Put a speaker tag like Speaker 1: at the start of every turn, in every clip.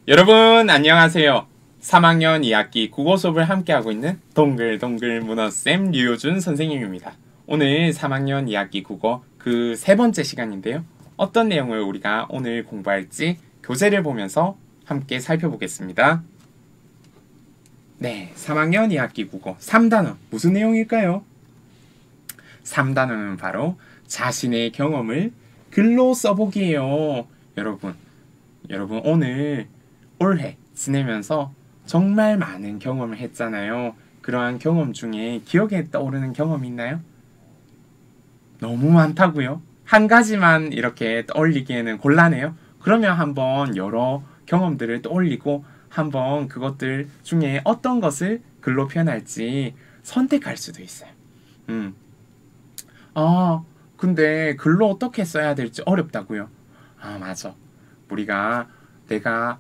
Speaker 1: 여러분 안녕하세요. 3학년 2학기 국어 수업을 함께하고 있는 동글동글 문어쌤 류효준 선생님입니다. 오늘 3학년 2학기 국어 그 세 번째 시간인데요. 어떤 내용을 우리가 오늘 공부할지 교재를 보면서 함께 살펴보겠습니다. 네, 3학년 2학기 국어 3단원 무슨 내용일까요? 3단원은 바로 자신의 경험을 글로 써보기예요. 여러분 오늘 올해 지내면서 정말 많은 경험을 했잖아요. 그러한 경험 중에 기억에 떠오르는 경험이 있나요? 너무 많다고요? 한 가지만 이렇게 떠올리기에는 곤란해요. 그러면 한번 여러 경험들을 떠올리고 한번 그것들 중에 어떤 것을 글로 표현할지 선택할 수도 있어요. 근데 글로 어떻게 써야 될지 어렵다고요? 맞아. 내가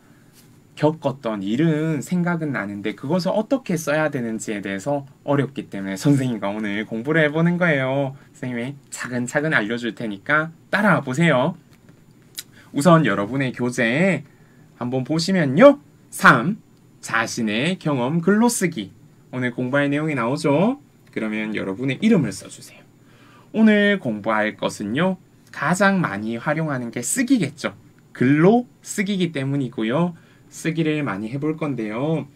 Speaker 1: 겪었던 일은 생각은 나는데 그것을 어떻게 써야 되는지에 대해서 어렵기 때문에 선생님과 오늘 공부를 해보는 거예요. 선생님이 차근차근 알려줄 테니까 따라와 보세요. 우선 여러분의 교재에 한번 보시면요. 3. 자신의 경험 글로 쓰기. 오늘 공부할 내용이 나오죠? 그러면 여러분의 이름을 써주세요. 오늘 공부할 것은요. 가장 많이 활용하는 게 쓰기겠죠. 글로 쓰기이기 때문이고요. 쓰기를 많이 해볼 건데요.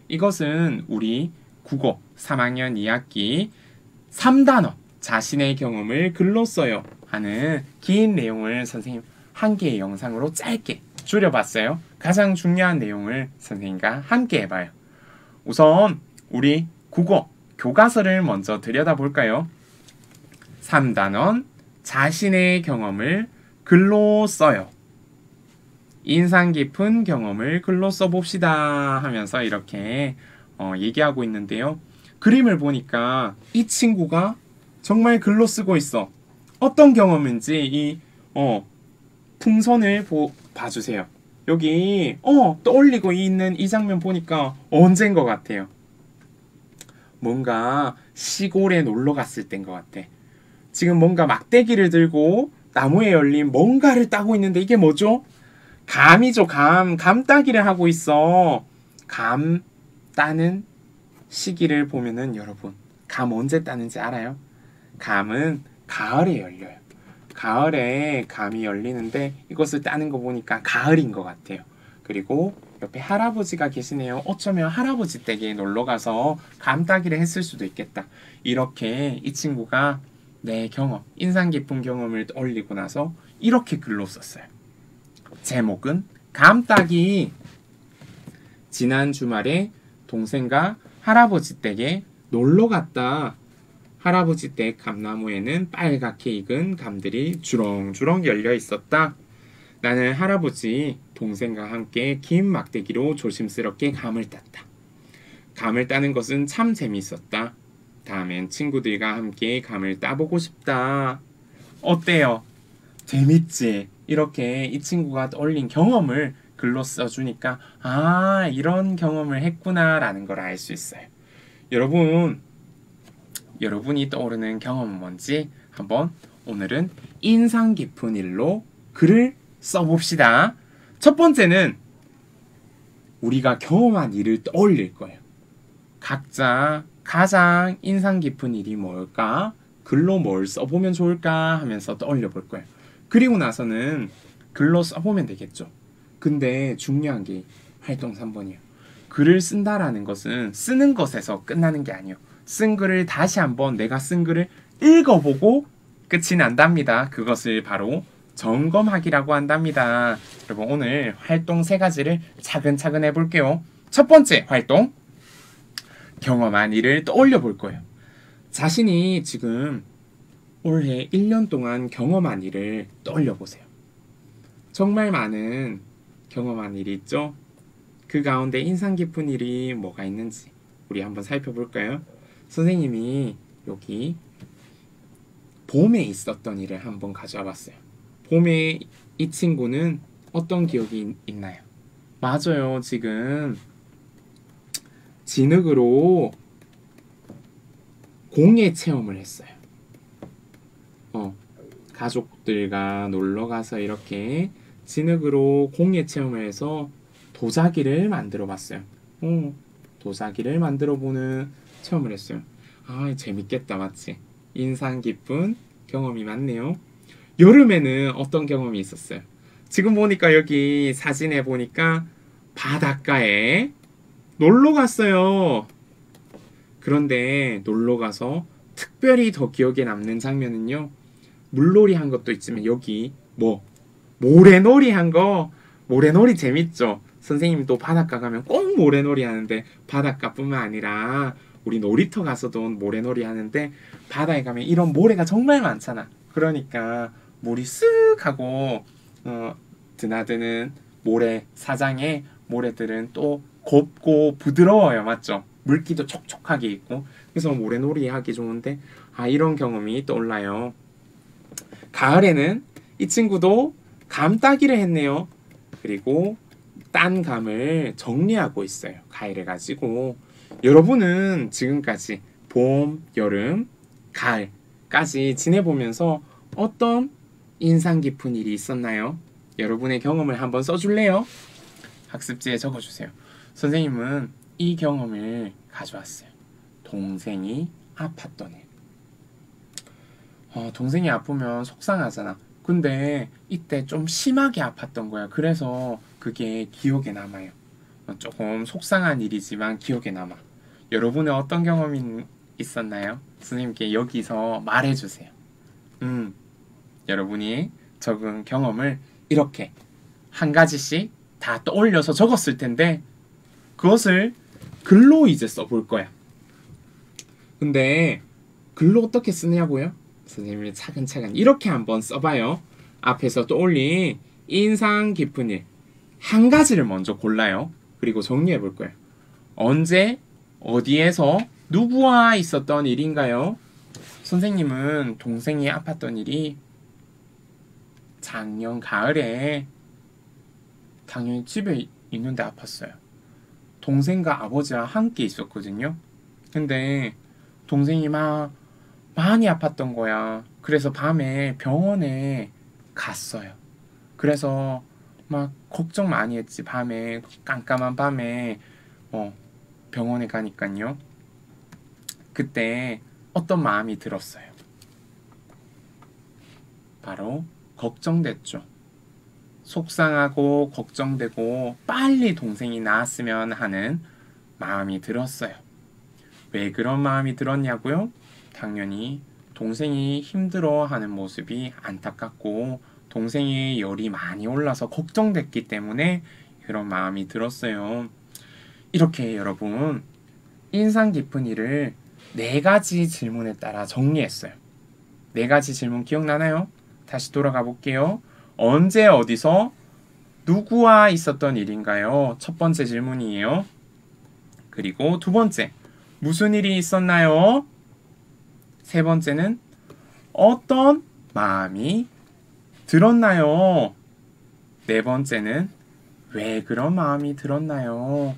Speaker 1: 이것은 우리 국어 3학년 2학기 3단원 자신의 경험을 글로 써요 하는 긴 내용을 선생님 한 개의 영상으로 짧게 줄여봤어요. 가장 중요한 내용을 선생님과 함께 해봐요. 우선 우리 국어 교과서를 먼저 들여다볼까요? 3단원 자신의 경험을 글로 써요. 인상 깊은 경험을 글로 써봅시다 하면서 이렇게 얘기하고 있는데요. 그림을 보니까 이 친구가 정말 글로 쓰고 있어. 어떤 경험인지 이 풍선을 봐주세요. 여기 떠올리고 있는 이 장면 보니까 언젠 것 같아요. 뭔가 시골에 놀러 갔을 때인 것 같아. 지금 뭔가 막대기를 들고 나무에 열린 뭔가를 따고 있는데 이게 뭐죠? 감이죠. 감 따기를 하고 있어. 감 따는 시기를 보면은 여러분 감 언제 따는지 알아요? 감은 가을에 열려요. 가을에 감이 열리는데 이것을 따는 거 보니까 가을인 것 같아요. 그리고 옆에 할아버지가 계시네요. 어쩌면 할아버지 댁에 놀러가서 감 따기를 했을 수도 있겠다. 이렇게 이 친구가 내 경험, 인상 깊은 경험을 떠올리고 나서 이렇게 글로 썼어요. 제목은 감따기. 지난 주말에 동생과 할아버지 댁에 놀러 갔다. 할아버지 댁 감나무에는 빨갛게 익은 감들이 주렁주렁 열려 있었다. 나는 할아버지 동생과 함께 긴 막대기로 조심스럽게 감을 땄다. 감을 따는 것은 참 재미있었다. 다음엔 친구들과 함께 감을 따보고 싶다. 어때요? 재밌지? 이렇게 이 친구가 떠올린 경험을 글로 써주니까 이런 경험을 했구나 라는 걸 알 수 있어요. 여러분이 떠오르는 경험은 뭔지 한번 오늘은 인상 깊은 일로 글을 써봅시다. 첫 번째는 우리가 경험한 일을 떠올릴 거예요. 각자 가장 인상 깊은 일이 뭘까? 글로 뭘 써보면 좋을까? 하면서 떠올려 볼 거예요. 그리고 나서는 글로 써보면 되겠죠. 근데 중요한 게 활동 3번이에요. 글을 쓴다라는 것은 쓰는 것에서 끝나는 게 아니에요. 쓴 글을 다시 한번 내가 쓴 글을 읽어보고 끝이 난답니다. 그것을 바로 점검하기라고 한답니다. 여러분 오늘 활동 3가지를 차근차근 해볼게요. 첫 번째 활동, 경험한 일을 떠올려 볼 거예요. 자신이 지금 올해 1년 동안 경험한 일을 떠올려 보세요. 정말 많은 경험한 일이 있죠? 그 가운데 인상 깊은 일이 뭐가 있는지 우리 한번 살펴볼까요? 선생님이 여기 봄에 있었던 일을 한번 가져와 봤어요. 봄에 이 친구는 어떤 기억이 있나요? 맞아요. 지금 진흙으로 공예 체험을 했어요. 가족들과 놀러 가서 이렇게 진흙으로 공예 체험을 해서 도자기를 만들어 봤어요. 도자기를 만들어 보는 체험을 했어요. 아, 재밌겠다, 맞지? 인상 깊은 경험이 많네요. 여름에는 어떤 경험이 있었어요? 지금 보니까 여기 사진에 보니까 바닷가에 놀러 갔어요. 그런데 놀러 가서 특별히 더 기억에 남는 장면은요. 물놀이 한 것도 있지만 여기 모래놀이 한 거. 모래놀이 재밌죠? 선생님도 바닷가 가면 꼭 모래놀이 하는데 바닷가뿐만 아니라 우리 놀이터 가서도 모래놀이 하는데 바다에 가면 이런 모래가 정말 많잖아. 그러니까 물이 쓱 하고 드나드는 모래 사장의 모래들은 또 곱고 부드러워요. 맞죠? 물기도 촉촉하게 있고 그래서 모래놀이 하기 좋은데 이런 경험이 떠올라요. 가을에는 이 친구도 감 따기를 했네요. 그리고 딴 감을 정리하고 있어요. 가위를 가지고. 여러분은 지금까지 봄, 여름, 가을까지 지내보면서 어떤 인상 깊은 일이 있었나요? 여러분의 경험을 한번 써줄래요? 학습지에 적어주세요. 선생님은 이 경험을 가져왔어요. 동생이 아팠던 일. 동생이 아프면 속상하잖아. 근데 이때 좀 심하게 아팠던 거야. 그래서 그게 기억에 남아요. 조금 속상한 일이지만 기억에 남아. 여러분의 어떤 경험이 있었나요? 선생님께 여기서 말해주세요. 여러분이 적은 경험을 이렇게 한 가지씩 다 떠올려서 적었을 텐데 그것을 글로 이제 써볼 거야. 근데 글로 어떻게 쓰냐고요? 선생님이 차근차근 이렇게 한번 써봐요. 앞에서 떠올린 인상 깊은 일 한 가지를 먼저 골라요. 그리고 정리해 볼 거예요. 언제, 어디에서, 누구와 있었던 일인가요? 선생님은 동생이 아팠던 일이 작년 가을에 당연히 집에 있는데 아팠어요. 동생과 아버지와 함께 있었거든요. 근데 동생이 많이 아팠던 거야. 그래서 밤에 병원에 갔어요. 그래서 막 걱정 많이 했지. 밤에 깜깜한 밤에 병원에 가니까요. 그때 어떤 마음이 들었어요. 바로 걱정됐죠. 속상하고 걱정되고 빨리 동생이 나았으면 하는 마음이 들었어요. 왜 그런 마음이 들었냐고요? 당연히 동생이 힘들어하는 모습이 안타깝고 동생의 열이 많이 올라서 걱정됐기 때문에 그런 마음이 들었어요. 이렇게 여러분 인상 깊은 일을 4가지 질문에 따라 정리했어요. 4가지 질문 기억나나요? 다시 돌아가 볼게요. 언제 어디서 누구와 있었던 일인가요? 첫 번째 질문이에요. 그리고 두 번째 무슨 일이 있었나요? 세 번째는 어떤 마음이 들었나요? 네 번째는 왜 그런 마음이 들었나요?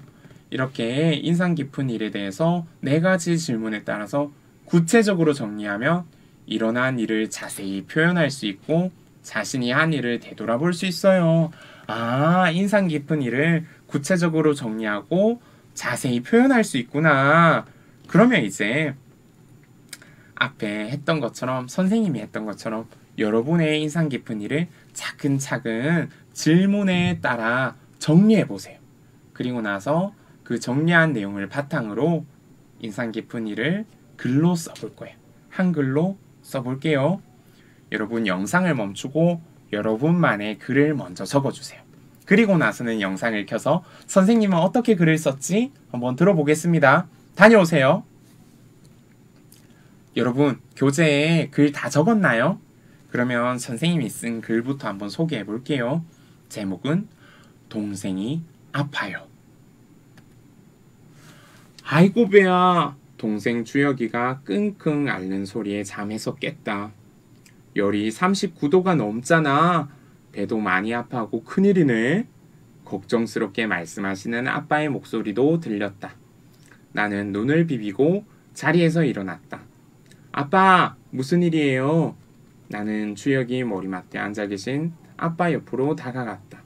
Speaker 1: 이렇게 인상 깊은 일에 대해서 4가지 질문에 따라서 구체적으로 정리하면 일어난 일을 자세히 표현할 수 있고 자신이 한 일을 되돌아볼 수 있어요. 인상 깊은 일을 구체적으로 정리하고 자세히 표현할 수 있구나. 그러면 이제 앞에 했던 것처럼 선생님이 했던 것처럼 여러분의 인상 깊은 일을 차근차근 질문에 따라 정리해 보세요. 그리고 나서 그 정리한 내용을 바탕으로 인상 깊은 일을 글로 써볼 거예요. 한글로 써볼게요. 여러분 영상을 멈추고 여러분만의 글을 먼저 적어주세요. 그리고 나서는 영상을 켜서 선생님은 어떻게 글을 썼지? 한번 들어보겠습니다. 다녀오세요. 여러분 교재에 글 다 적었나요? 그러면 선생님이 쓴 글부터 한번 소개해 볼게요. 제목은 동생이 아파요. 아이고 배야. 동생 주혁이가 끙끙 앓는 소리에 잠에서 깼다. 열이 39도가 넘잖아. 배도 많이 아파하고 큰일이네. 걱정스럽게 말씀하시는 아빠의 목소리도 들렸다. 나는 눈을 비비고 자리에서 일어났다. 아빠, 무슨 일이에요? 나는 주혁이 머리맡에 앉아 계신 아빠 옆으로 다가갔다.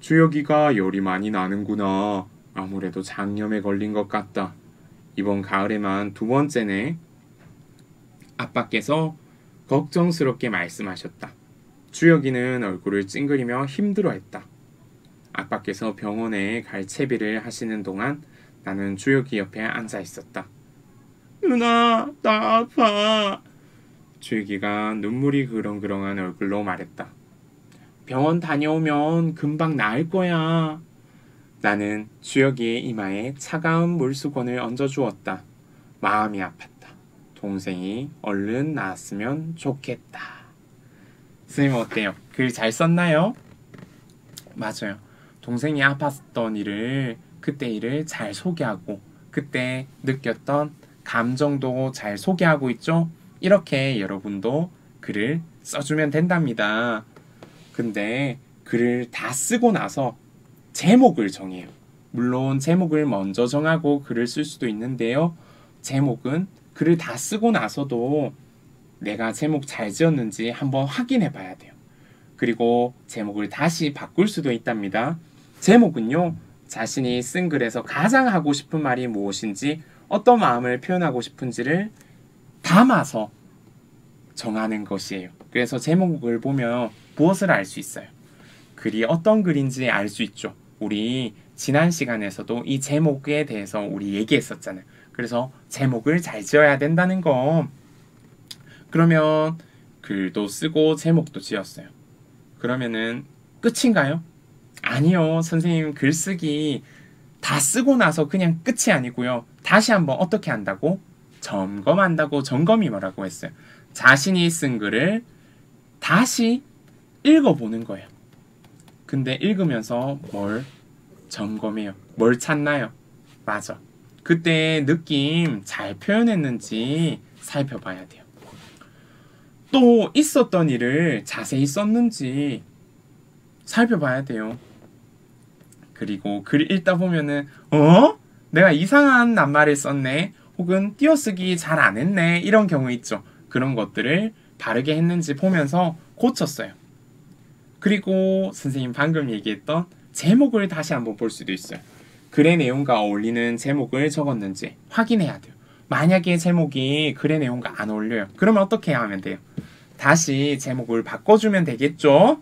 Speaker 1: 주혁이가 열이 많이 나는구나. 아무래도 장염에 걸린 것 같다. 이번 가을에만 두 번째네. 아빠께서 걱정스럽게 말씀하셨다. 주혁이는 얼굴을 찡그리며 힘들어했다. 아빠께서 병원에 갈 채비를 하시는 동안 나는 주혁이 옆에 앉아 있었다. 누나, 나 아파. 주혁이가 눈물이 그렁그렁한 얼굴로 말했다. 병원 다녀오면 금방 나을 거야. 나는 주혁이의 이마에 차가운 물수건을 얹어주었다. 마음이 아팠다. 동생이 얼른 나았으면 좋겠다. 선생님 어때요? 글 잘 썼나요? 맞아요. 동생이 아팠던 일을 그때 일을 잘 소개하고 그때 느꼈던 감정도 잘 소개하고 있죠? 이렇게 여러분도 글을 써주면 된답니다. 근데 글을 다 쓰고 나서 제목을 정해요. 물론 제목을 먼저 정하고 글을 쓸 수도 있는데요. 제목은 글을 다 쓰고 나서도 내가 제목 잘 지었는지 한번 확인해 봐야 돼요. 그리고 제목을 다시 바꿀 수도 있답니다. 제목은요, 자신이 쓴 글에서 가장 하고 싶은 말이 무엇인지 어떤 마음을 표현하고 싶은지를 담아서 정하는 것이에요. 그래서 제목을 보면 무엇을 알 수 있어요? 글이 어떤 글인지 알 수 있죠. 우리 지난 시간에서도 이 제목에 대해서 우리 얘기했었잖아요. 그래서 제목을 잘 지어야 된다는 거. 그러면 글도 쓰고 제목도 지었어요. 그러면은 끝인가요? 아니요. 선생님 글쓰기 다 쓰고 나서 그냥 끝이 아니고요. 다시 한번 어떻게 한다고? 점검한다고. 점검이 뭐라고 했어요? 자신이 쓴 글을 다시 읽어보는 거예요. 근데 읽으면서 뭘 점검해요? 뭘 찾나요? 맞아. 그때 느낌 잘 표현했는지 살펴봐야 돼요. 또 있었던 일을 자세히 썼는지 살펴봐야 돼요. 그리고 글 읽다 보면은 내가 이상한 낱말을 썼네. 혹은 띄어쓰기 잘 안 했네. 이런 경우 있죠. 그런 것들을 바르게 했는지 보면서 고쳤어요. 그리고 선생님 방금 얘기했던 제목을 다시 한번 볼 수도 있어요. 글의 내용과 어울리는 제목을 적었는지 확인해야 돼요. 만약에 제목이 글의 내용과 안 어울려요. 그러면 어떻게 하면 돼요? 다시 제목을 바꿔주면 되겠죠?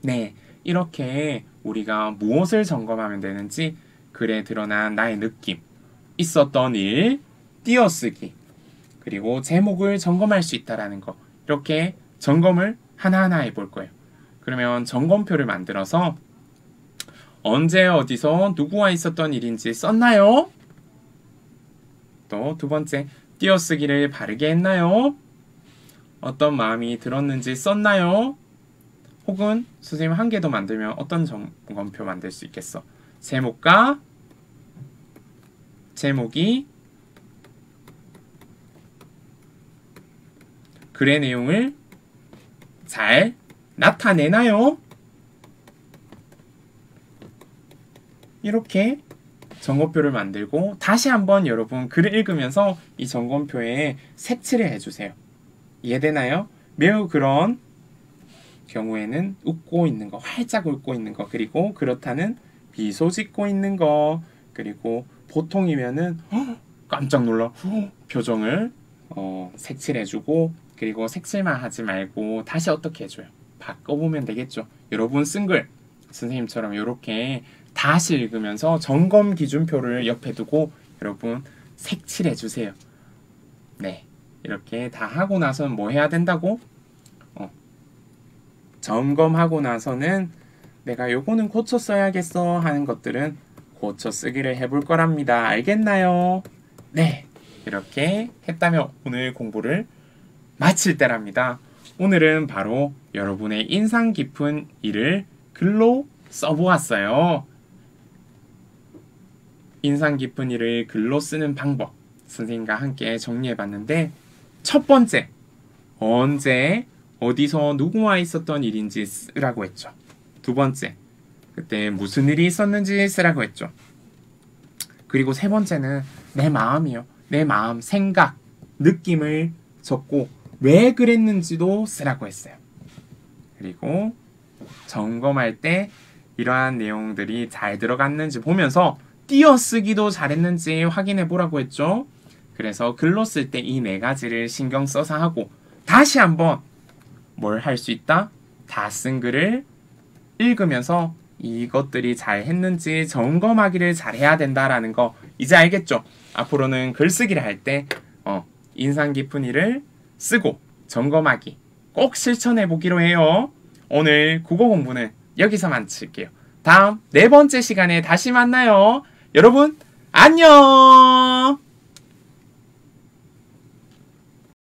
Speaker 1: 네, 이렇게 우리가 무엇을 점검하면 되는지 글에 드러난 나의 느낌, 있었던 일, 띄어쓰기, 그리고 제목을 점검할 수 있다는 거. 이렇게 점검을 하나하나 해볼 거예요. 그러면 점검표를 만들어서 언제 어디서 누구와 있었던 일인지 썼나요? 또 두 번째, 띄어쓰기를 바르게 했나요? 어떤 마음이 들었는지 썼나요? 혹은 선생님 한 개 더 만들면 어떤 점검표 만들 수 있겠어? 제목과 제목이 글의 내용을 잘 나타내나요? 이렇게 점검표를 만들고 다시 한번 여러분 글을 읽으면서 이 점검표에 색칠을 해주세요. 이해되나요? 매우 그런 경우에는 웃고 있는 거, 활짝 웃고 있는 거, 그리고 그렇다는 미소 짓고 있는 거, 그리고 보통이면은 깜짝 놀라 표정을 색칠해주고, 그리고 색칠만 하지 말고 다시 어떻게 해줘요? 바꿔보면 되겠죠. 여러분 쓴 글 선생님처럼 이렇게 다시 읽으면서 점검 기준표를 옆에 두고 여러분 색칠해주세요. 네, 이렇게 다 하고 나서는 뭐 해야 된다고? 점검하고 나서는 내가 요거는 고쳐 써야겠어 하는 것들은 고쳐 쓰기를 해볼 거랍니다. 알겠나요? 네, 이렇게 했다면 오늘 공부를 마칠 때랍니다. 오늘은 바로 여러분의 인상 깊은 일을 글로 써보았어요. 인상 깊은 일을 글로 쓰는 방법 선생님과 함께 정리해봤는데, 첫 번째, 언제 어디서 누구와 있었던 일인지 쓰라고 했죠. 두 번째, 그때 무슨 일이 있었는지 쓰라고 했죠. 그리고 세 번째는 내 마음이요. 내 마음, 생각, 느낌을 적고 왜 그랬는지도 쓰라고 했어요. 그리고 점검할 때 이러한 내용들이 잘 들어갔는지 보면서 띄어쓰기도 잘했는지 확인해 보라고 했죠. 그래서 글로 쓸 때 이 네 가지를 신경 써서 하고 다시 한번 뭘 할 수 있다? 다 쓴 글을 읽으면서 이것들이 잘 했는지 점검하기를 잘 해야 된다라는 거 이제 알겠죠? 앞으로는 글쓰기를 할 때 인상 깊은 일을 쓰고 점검하기 꼭 실천해 보기로 해요. 오늘 국어 공부는 여기서 마칠게요. 다음 네 번째 시간에 다시 만나요. 여러분 안녕.